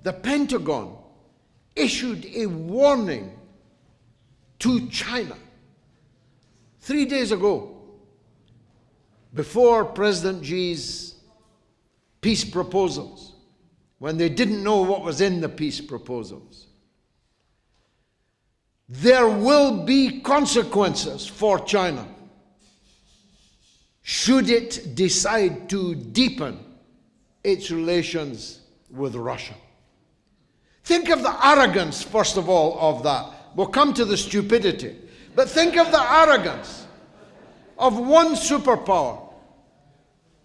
the Pentagon issued a warning to China 3 days ago, before President Xi's peace proposals, when they didn't know what was in the peace proposals. There will be consequences for China should it decide to deepen its relations with Russia. Think of the arrogance, first of all, of that. We'll come to the stupidity. But think of the arrogance of one superpower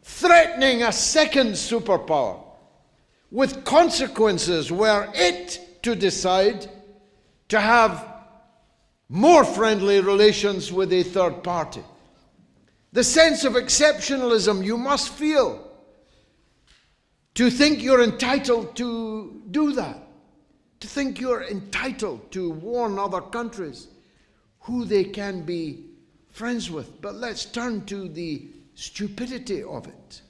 threatening a second superpower with consequences were it to decide to have more friendly relations with a third party. The sense of exceptionalism you must feel to think you're entitled to do that, to think you're entitled to warn other countries who they can be friends with. But let's turn to the stupidity of it.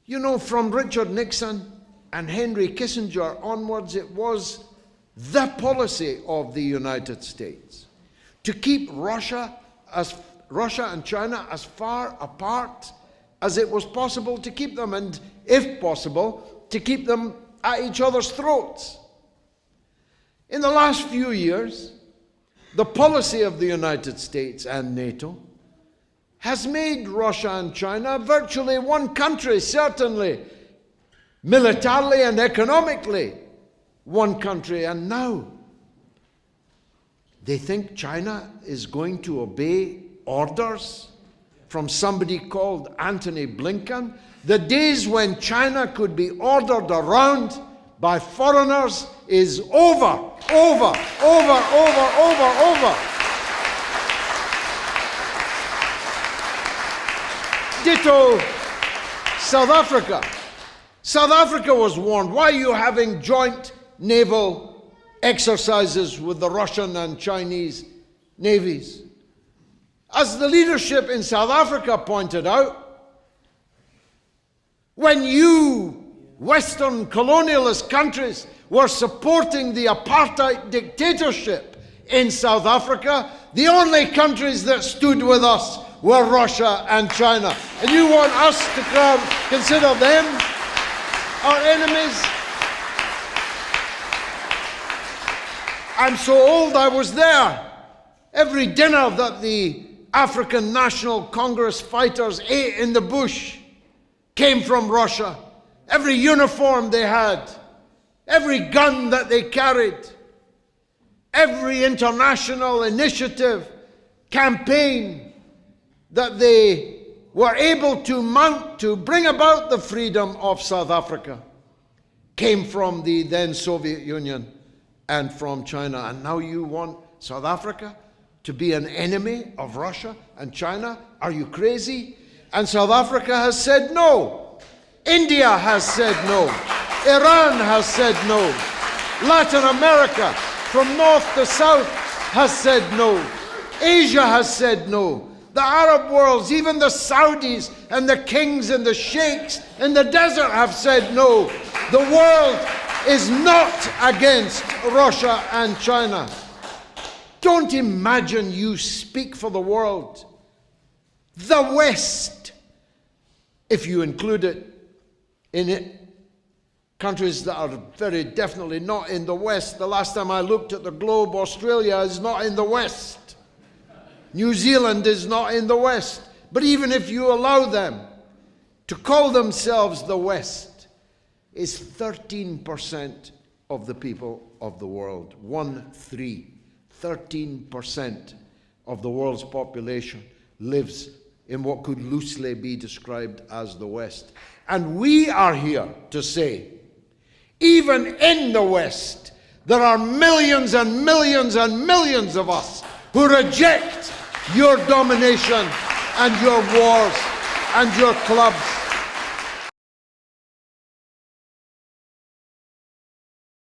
You know, from Richard Nixon and Henry Kissinger onwards, it was the policy of the United States to keep Russia and China as far apart as it was possible to keep them, and if possible, to keep them at each other's throats. In the last few years, the policy of the United States and NATO has made Russia and China virtually one country, certainly militarily and economically one country. And now they think China is going to obey orders from somebody called Antony Blinken. The days when China could be ordered around by foreigners is over. Ditto South Africa. South Africa was warned, why are you having joint naval exercises with the Russian and Chinese navies? As the leadership in South Africa pointed out, when you Western colonialist countries were supporting the apartheid dictatorship in South Africa, the only countries that stood with us were Russia and China. And you want us to consider them our enemies? I'm so old, I was there. Every dinner that the African National Congress fighters ate in the bush came from Russia. Every uniform they had, every gun that they carried, every international initiative, campaign that they were able to mount to bring about the freedom of South Africa came from the then Soviet Union and from China. And now you want South Africa to be an enemy of Russia and China? Are you crazy? And South Africa has said no. India has said no. Iran has said no. Latin America, from north to south, has said no. Asia has said no. The Arab worlds, even the Saudis and the kings and the sheikhs in the desert have said no. The world is not against Russia and China. Don't imagine you speak for the world. The West, if you include it in it, countries that are very definitely not in the West. The last time I looked at the globe, Australia is not in the West. New Zealand is not in the West. But even if you allow them to call themselves the West, is 13% of the people of the world. 13% of the world's population lives in what could loosely be described as the West. And we are here to say, even in the West, there are millions and millions and millions of us who reject your domination and your wars and your clubs